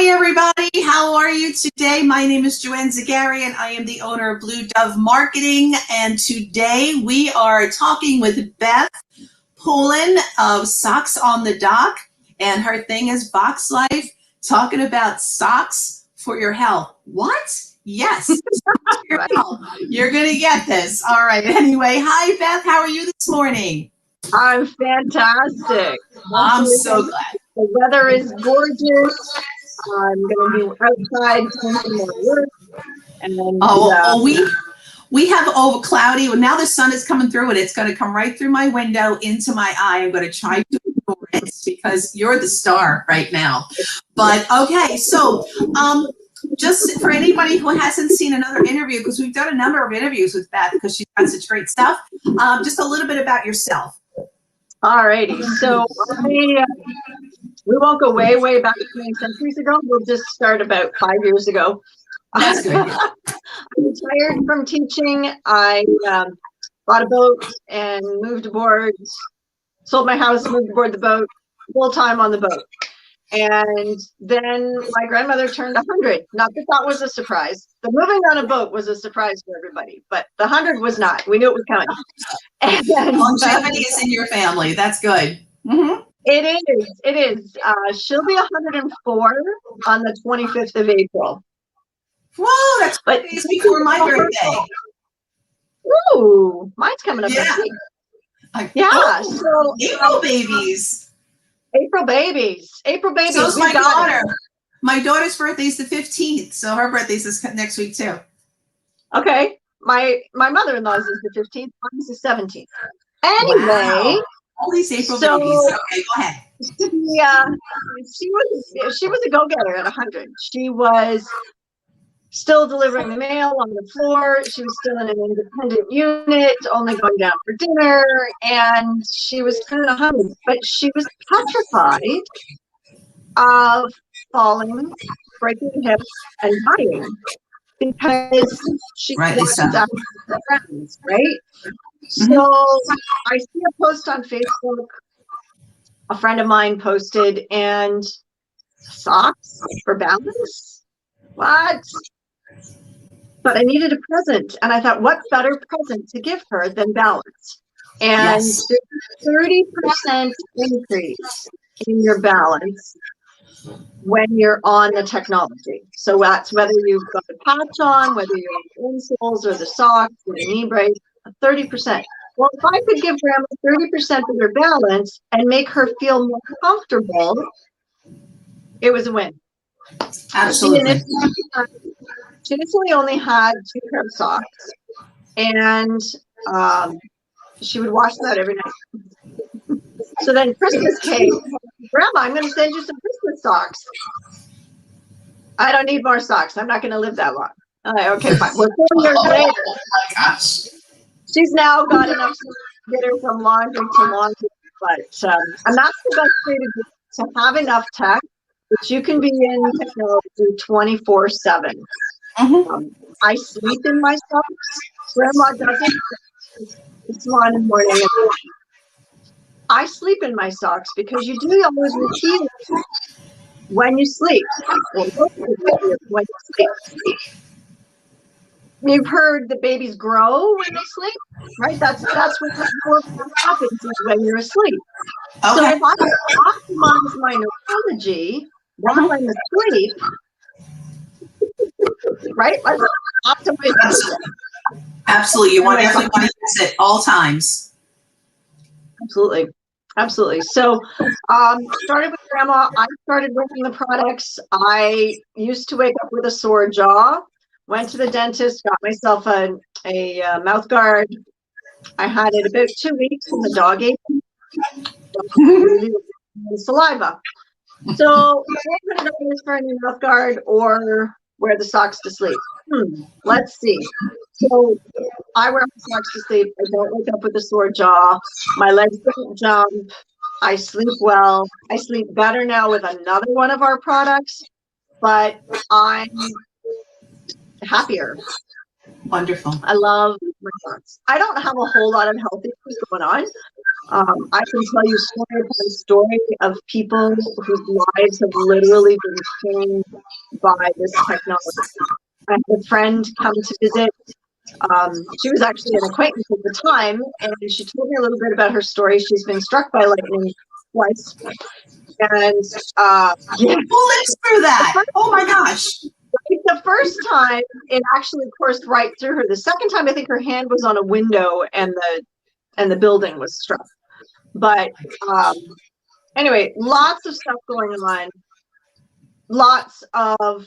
everybody. How are you today? My name is Joanne Zagari, and I am the owner of Blue Dove Marketing. And today we are talking with Beth Poulin of Socks on the Dock, and her thing is VoxxLife, talking about socks for your health. What? Yes, your health. You're going to get this. All right. Anyway, hi, Beth. How are you this morning? I'm fantastic. I'm so glad. The weather is gorgeous. I'm going to be outside doing some more work. And we have over cloudy. Now the sun is coming through, and it's going to come right through my window into my eye. I'm going to try to ignore it because you're the star right now. But okay, so just for anybody who hasn't seen another interview, because we've done a number of interviews with Beth because she's got such great stuff, just a little bit about yourself. All righty. So we won't go way back 20 centuries ago. We'll just start about 5 years ago. That's good. I retired from teaching. I bought a boat and moved aboard, sold my house, moved aboard the boat, full time on the boat. And then my grandmother turned 100. Not that that was a surprise. The moving on a boat was a surprise for everybody, but the 100 was not. We knew it was coming. And then, longevity is in your family. That's good. Mm-hmm. It is. She'll be 104 on the 25th of April. Whoa, that's 2 days before my birthday. Ooh, mine's coming up next week. So April babies. April babies. So's my daughter. My daughter's birthday is the 15th, so her birthday's this next week too. Okay. My mother-in-law's is the 15th. Mine's the 17th. Anyway. Wow. All these April babies. Okay, go ahead. Yeah. She was a go-getter at 100. She was still delivering the mail on the floor. She was still in an independent unit, only going down for dinner, and she was turning 100. But she was petrified of falling, breaking hips, and dying because she watched out for friends, right? Mm-hmm. So I see a post on Facebook. A friend of mine posted, and socks for balance? What? But I needed a present, and I thought, what better present to give her than balance? And there's a 30% increase in your balance when you're on the technology. So that's whether you've got a patch on, whether you're on the insoles or the socks or the knee brace, 30%. Well, if I could give Grandma 30% of her balance and make her feel more comfortable, it was a win. Absolutely. She initially only had 2 pair of socks, and she would wash that every night. So then Christmas came. Grandma, I'm going to send you some Christmas socks. I don't need more socks. I'm not going to live that long. Okay, fine. We're 4 years later. Oh my gosh. She's now got enough to get her from laundry to laundry. But and that's the best way to have enough tech that you can be in technology 24/7. Mm-hmm. I sleep in my socks. Grandma doesn't. It's 1 in the morning. I sleep in my socks because you do all those routines when you sleep. When you sleep. You've heard that babies grow when they sleep, right? That's what happens when you're asleep. Okay. So if I optimize my neurology while I'm asleep, right? Let's optimize that. Absolutely. You definitely want to use it all times. Absolutely. So started with Grandma. I started working the products. I used to wake up with a sore jaw, went to the dentist, got myself a mouth guard. I had it about 2 weeks and the dog ate saliva. So I put it on for a new mouth guard or wear the socks to sleep. Let's see. So I wear my socks to sleep. I don't wake up with a sore jaw. My legs don't jump. I sleep well. I sleep better now with another one of our products, but I'm happier. Wonderful. I love my socks. I don't have a whole lot of health issues going on. I can tell you story upon story of people whose lives have literally been changed by this technology. I had a friend come to visit. She was actually an acquaintance at the time, and she told me a little bit about her story. She's been struck by lightning twice. And yeah. Who lives through that? Oh my gosh. The first time, it actually coursed right through her. The second time, I think her hand was on a window and the building was struck. But anyway, lots of stuff going on, lots of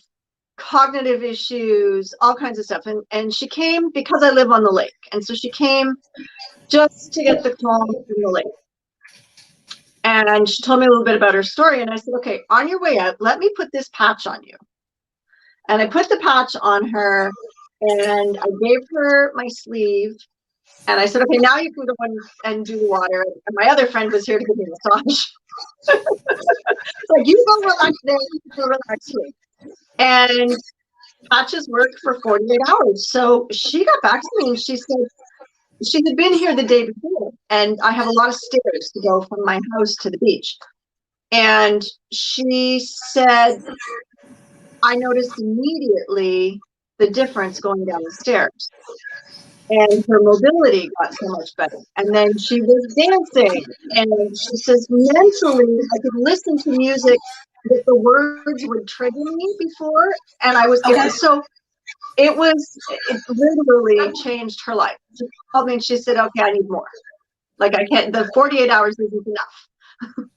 cognitive issues, all kinds of stuff. And she came because I live on the lake. And so she came just to get the calm from the lake. And she told me a little bit about her story. And I said, okay, on your way out, let me put this patch on you. And I put the patch on her and I gave her my sleeve. And I said, okay, now you can go and do the water. And my other friend was here to give me a massage. It's like, you go relax there, you go relax here. And patches worked for 48 hours. So she got back to me and she said, she had been here the day before. And I have a lot of stairs to go from my house to the beach. And she said, I noticed immediately the difference going down the stairs. And her mobility got so much better. And then she was dancing. And she says, mentally, I could listen to music that the words would trigger me before. And I was, Okay. so it literally changed her life. She called me and she said, okay, I need more. Like I can't, the 48 hours isn't enough.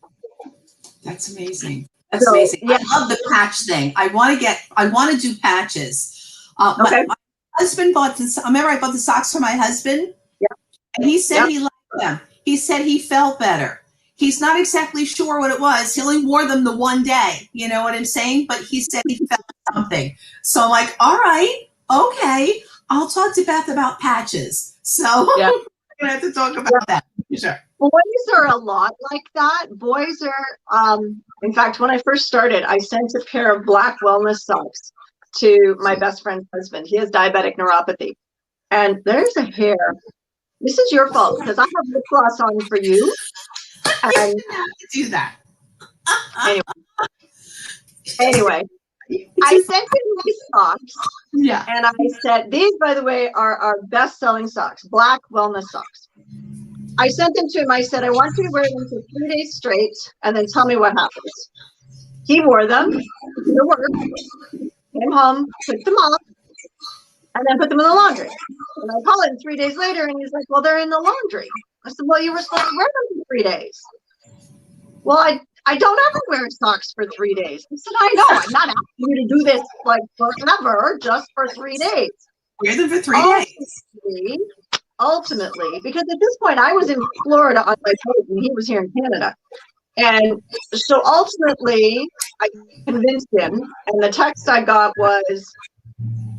That's amazing. That's amazing. Yeah. I love the patch thing. I want to do patches. Okay. My husband bought this. Remember, I bought the socks for my husband. Yeah. And he said he liked them. He said he felt better. He's not exactly sure what it was. He only wore them the one day. You know what I'm saying? But he said he felt something. So I'm like, all right, okay. I'll talk to Beth about patches. So we're gonna have to talk about that. Sure. Boys are a lot like that. Boys are, in fact, when I first started, I sent a pair of black wellness socks to my best friend's husband. He has diabetic neuropathy. And there's a hair. This is your fault because I have lip gloss on for you. And do that. Anyway, I sent him these socks. Yeah. And I said, these, by the way, are our best-selling socks, black wellness socks. I sent them to him. I said, I want you to wear them for 3 days straight and then tell me what happens. He wore them to work, came home, took them off, and then put them in the laundry. And I call him 3 days later, and he's like, well, they're in the laundry. I said, well, you were supposed to wear them for 3 days. Well, I don't ever wear socks for 3 days. I said, I know. I'm not asking you to do this like forever, just for 3 days. Wear them for 3 days. Ultimately, because at this point I was in Florida on my boat and he was here in Canada. And so ultimately I convinced him, and the text I got was,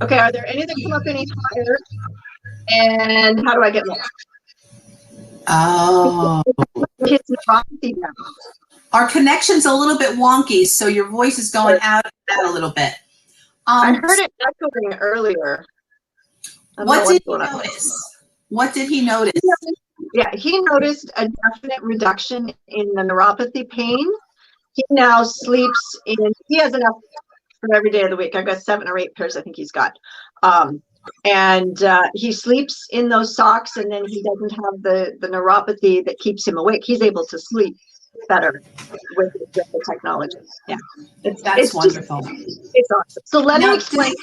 okay, are there any that come up any higher? And how do I get more? Oh. His neuropathy down. Our connection's a little bit wonky, so your voice is going out a little bit. I heard it echoing earlier. What did he notice? What did he notice? Yeah, he noticed a definite reduction in the neuropathy pain. He now sleeps in, he has enough for every day of the week. I've got 7 or 8 pairs I think he's got. And he sleeps in those socks, and then he doesn't have the neuropathy that keeps him awake. He's able to sleep better with the technology. Yeah, it's wonderful. It's awesome. So let me explain.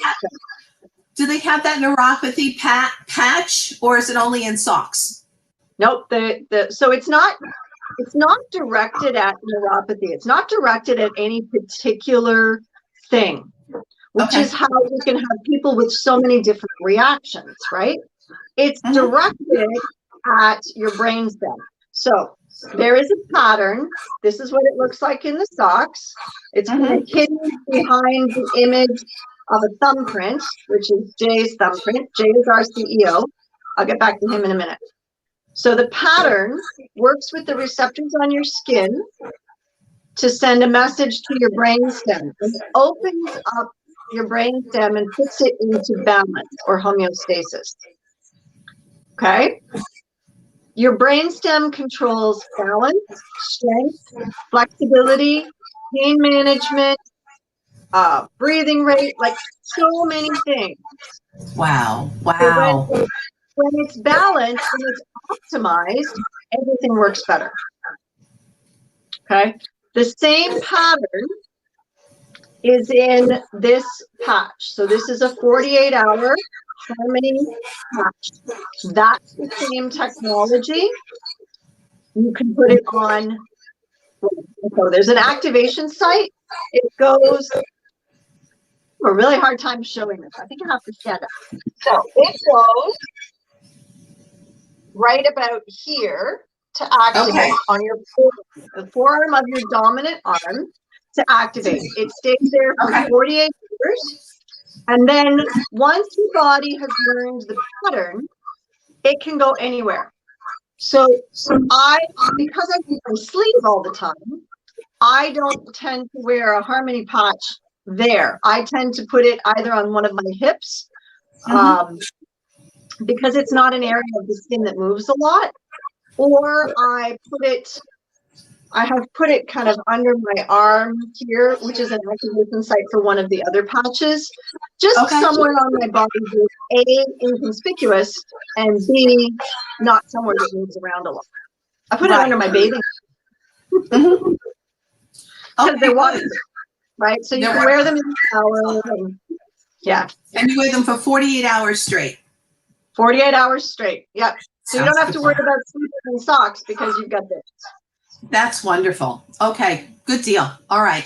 Do they have that neuropathy patch, or is it only in socks? Nope. So it's not directed at neuropathy. It's not directed at any particular thing, which is how we can have people with so many different reactions, right? It's directed at your brainstem. So there is a pattern. This is what it looks like in the socks. It's hidden behind the image of a thumbprint, which is Jay's thumbprint. Jay is our CEO. I'll get back to him in a minute. So the pattern works with the receptors on your skin to send a message to your brainstem. It opens up your brainstem and puts it into balance or homeostasis. Okay? Your brainstem controls balance, strength, flexibility, pain management, breathing rate, like so many things. Wow. So Wow. when it's balanced, when it's optimized, everything works better. Okay. The same pattern is in this patch. So this is a 48-hour harmony patch. That's the same technology. You can put it on. So there's an activation site. It goes. A really hard time showing this. I think I have to stand up. So it goes right about here to activate on your forearm, the forearm of your dominant arm to activate. It stays there for 48 hours. And then once your body has learned the pattern, it can go anywhere. So because I wear my sleeve all the time, I don't tend to wear a harmony patch there. I tend to put it either on one of my hips, because it's not an area of the skin that moves a lot, or I have put it kind of under my arm here, which is an activation site for one of the other patches, just somewhere on my body that's A, inconspicuous, and B, not somewhere that moves around a lot. I put it under my bathing because they're waterproof, right? So you can wear them in the shower. And you wear them for 48 hours straight. 48 hours straight. Yep. So you don't have to worry about sleeping in socks because you've got this. That's wonderful. Okay, good deal. All right.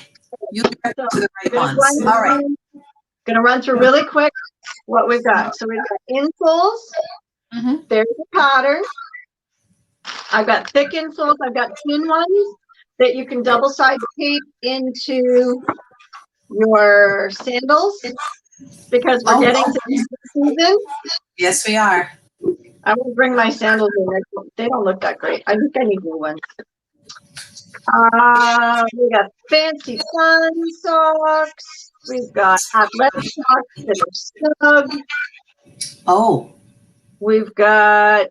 You get to the right ones. All right. Gonna run through really quick what we've got. So we've got insoles. There's the pattern. I've got thick insoles. I've got thin ones that you can double side tape into your sandals because we're getting to the season. Yes, we are. I will bring my sandals in. They don't look that great. I think I need new ones. We got fancy fun socks. We've got athletic socks that are snug. Oh. We've got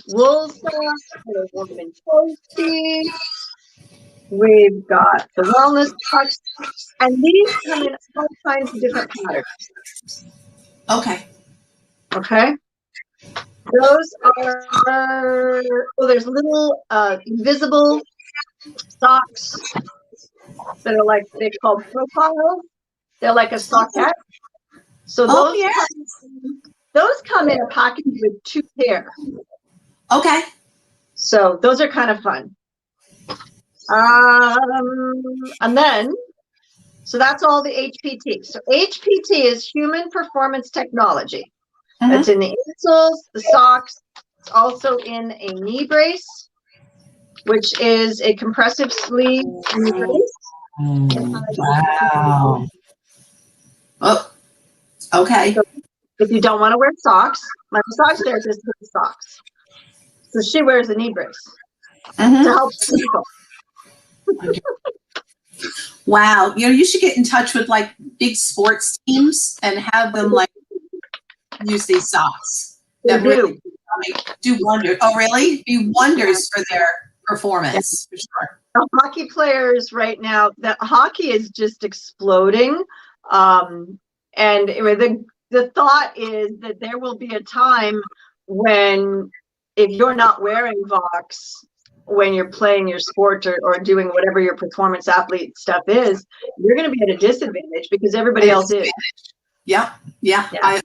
wool socks that are warm and toasty. We've got the wellness socks. And these come in all kinds of different patterns. Okay. Those are, there's little invisible socks that are like, they're called profiles. They're like a socket. So those come in a package with 2 pair. Okay. So those are kind of fun. And then, so that's all the HPT. So HPT is human performance technology. That's in the insoles, the socks. It's also in a knee brace, which is a compressive sleeve knee brace. Wow. Oh, okay. So if you don't want to wear socks, my massage therapist wears socks. So she wears a knee brace to help people. Wow. You know, you should get in touch with like big sports teams and have them like use these socks. That really do wonders. Oh, really? Do wonders for their performance. For sure. The hockey players right now, that hockey is just exploding. And the thought is that there will be a time when, if you're not wearing Vox when you're playing your sport or doing whatever your performance athlete stuff is, you're going to be at a disadvantage because everybody else is. Yeah. I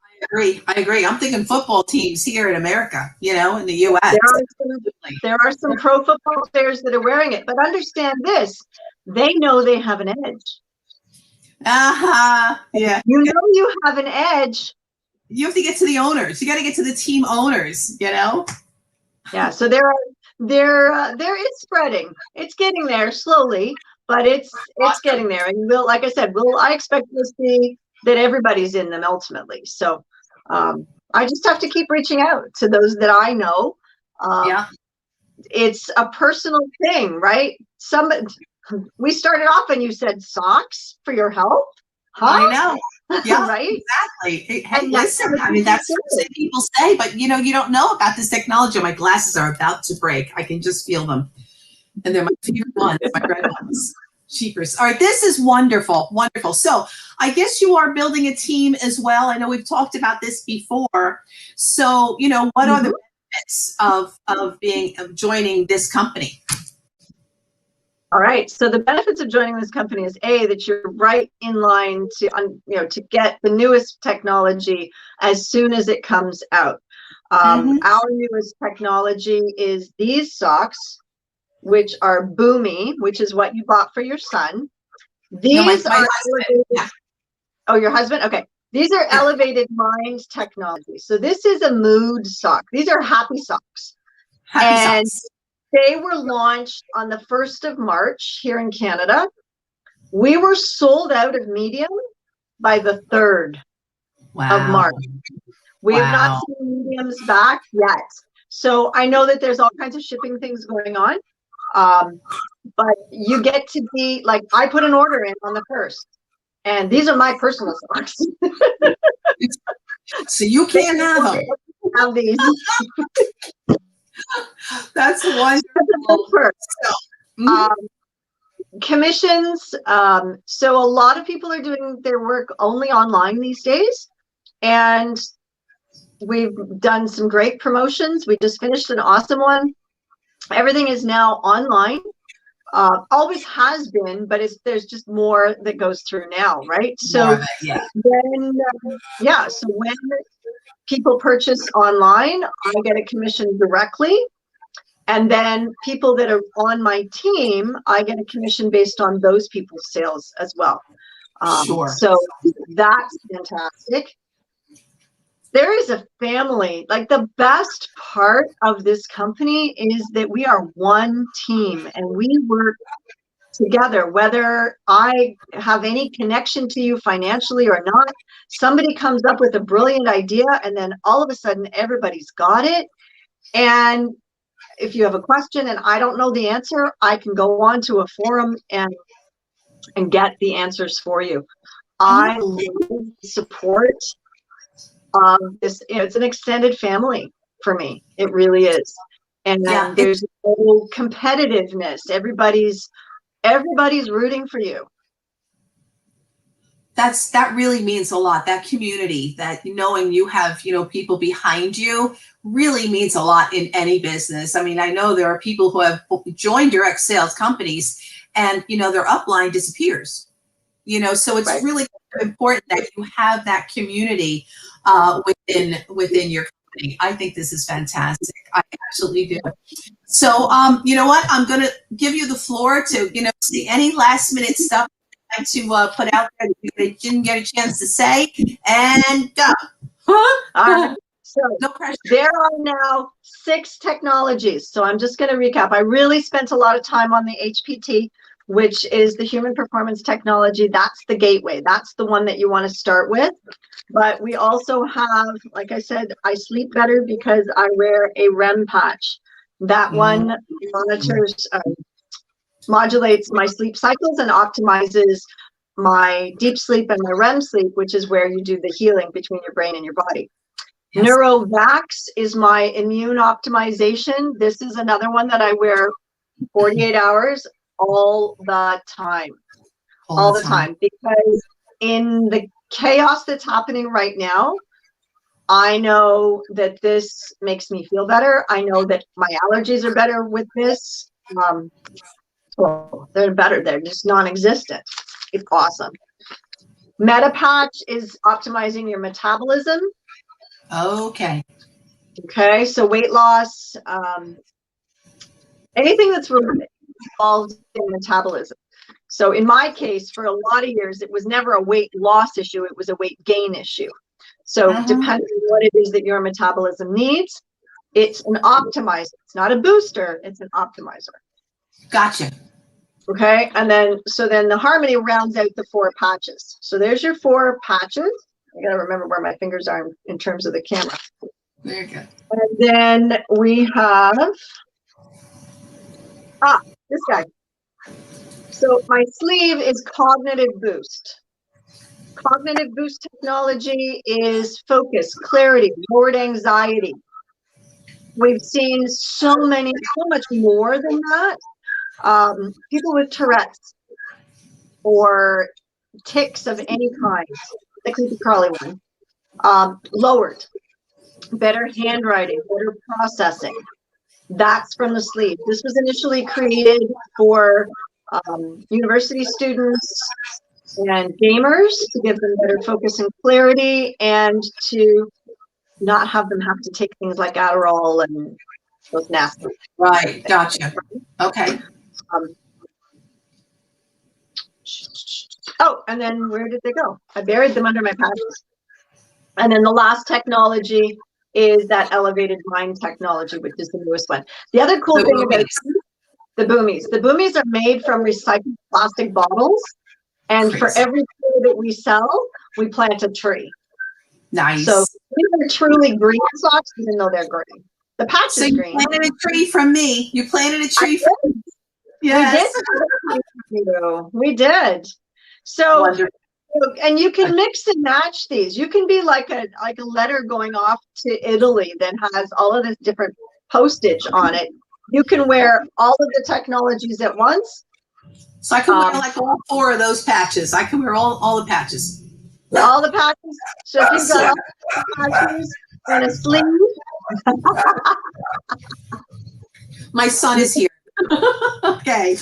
agree. I'm thinking football teams here in America, you know, in the U.S. There are some pro football players that are wearing it, but understand this: they know they have an edge. Yeah. You know you have an edge. You have to get to the owners. You got to get to the team owners, you know? Yeah. So there is spreading. It's getting there slowly, but it's getting there. And like I said, I expect to see that everybody's in them ultimately. So I just have to keep reaching out to those that I know. It's a personal thing, right? We started off and you said socks for your health. Huh? I know. Yeah, right? exactly. Hey, And that's listen, what I mean, that's people what people say, but you know, you don't know about this technology. My glasses are about to break. I can just feel them. And they're my favorite ones, my red ones. Cheapers. All right, this is wonderful, wonderful. So I guess you are building a team as well. I know we've talked about this before. So, you know, what are the benefits of joining this company? All right. So the benefits of joining this company is that you're right in line to, to get the newest technology as soon as it comes out. Our newest technology is these socks, which are Boomy, which is what you bought for your son. No, my These are husband. Yeah. Oh, your husband? Okay. These are elevated mind technology. So this is a mood sock. These are happy socks. Happy And socks. they were launched on the 1st of March here in Canada. We were sold out of medium by the 3rd of March. We have not seen mediums back yet. So I know that there's all kinds of shipping things going on. But you get to be like, I put an order in on the 1st. And these are my personal socks. So you can't have them. Have these. That's wonderful. So, commissions. So a lot of people are doing their work only online these days. And we've done some great promotions. We just finished an awesome one. Everything is now online. Always has been, but there's just more that goes through now, right? So when people purchase online, I get a commission directly. And then people that are on my team, I get a commission based on those people's sales as well. So that's fantastic. There is a family. Like, the best part of this company is that we are one team and we work together, whether I have any connection to you financially or not. Somebody comes up with a brilliant idea and then all of a sudden everybody's got it. And if you have a question and I don't know the answer, I can go on to a forum and get the answers for you. I love support. It's an extended family for me. It really is. And then there's no competitiveness. Everybody's rooting for you. That really means a lot. That community, that knowing you have, people behind you, really means a lot in any business. I mean, I know there are people who have joined direct sales companies and, their upline disappears, so it's really important that you have that community within your company. I think this is fantastic. I absolutely do. So, you know what? I'm going to give you the floor to, see any last minute stuff to put out there that you didn't get a chance to say, and go. So no pressure. There are now 6 technologies. So I'm just going to recap. I really spent a lot of time on the HPT, which is the human performance technology. That's the gateway. That's the one that you want to start with. But we also have, like I said, I sleep better because I wear a REM patch. That one monitors, modulates my sleep cycles and optimizes my deep sleep and my REM sleep, which is where you do the healing between your brain and your body. Yes. NeuroVax is my immune optimization. This is another one that I wear 48 hours all the time. All the time. Because in the chaos that's happening right now, I know that this makes me feel better. I know that my allergies are better with this. Well, they're better. They're just non-existent. It's awesome. MetaPatch is optimizing your metabolism. Okay. Okay, so weight loss, anything that's involved in metabolism. So in my case, for a lot of years, it was never a weight loss issue. It was a weight gain issue. So depending on what it is that your metabolism needs, it's an optimizer. It's not a booster. It's an optimizer. Gotcha. Okay, and then the Harmony rounds out the 4 patches. So there's your 4 patches. I gotta remember where my fingers are in terms of the camera. Very good. And then we have this guy. So my sleeve is Cognitive Boost. Cognitive boost technology is focus, clarity, lowered anxiety. We've seen so much more than that. People with Tourette's or tics of any kind, the creepy crawly one, lowered. Better handwriting, better processing. That's from the sleeve. This was initially created for university students and gamers to give them better focus and clarity, and to not have them have to take things like Adderall and those nasty. Right, gotcha. Okay. Oh, and then where did they go? I buried them under my patches. And then the last technology is that elevated mind technology, which is the newest one. The other cool thing about the boomies. The boomies are made from recycled plastic bottles. And for every tree that we sell, we plant a tree. Nice. So these are truly green socks, even though they're green. The patch so is you green. planted a tree from me. You planted a tree from me. Yes. We did. So, wonderful. and you can mix and match these. You can be like a letter going off to Italy that has all of this different postage on it. You can wear all of the technologies at once. So I can wear like all 4 of those patches. I can wear all the patches. All the patches. So if you've got all the patches and a sleeve. My son is here. Okay.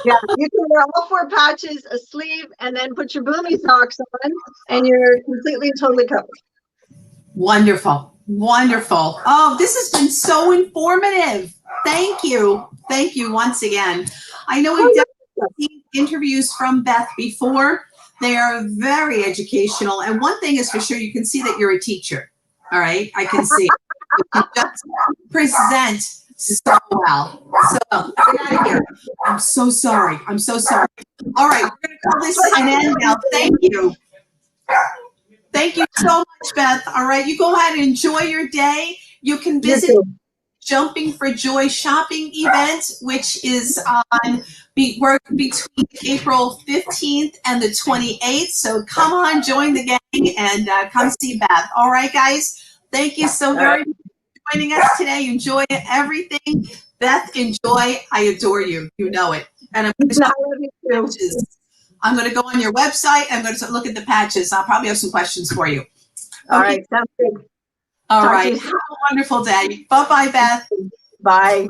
Yeah, you can wear all 4 patches, a sleeve, and then put your boomy socks on, and you're completely and totally covered. Wonderful. Wonderful. Oh, this has been so informative. Thank you. Thank you once again. I know we've definitely seen interviews from Beth before. They are very educational. And one thing is for sure, you can see that you're a teacher. All right. I can see. You just present so well. So get out of here. I'm so sorry. I'm so sorry. All right. We're going to call this an end now. Thank you. Thank you so much, Beth. All right. You go ahead and enjoy your day. You can visit Jumping for Joy shopping event, which is on between April 15th and the 28th. So come on, join the gang and come see Beth. All right, guys. Thank you so very much for joining us today. Enjoy everything. Beth, enjoy. I adore you. You know it. And I'm going to go on your website. I'm going to look at the patches. I'll probably have some questions for you. All right. Sounds good. All right. Have a wonderful day. Bye-bye, Beth. Bye.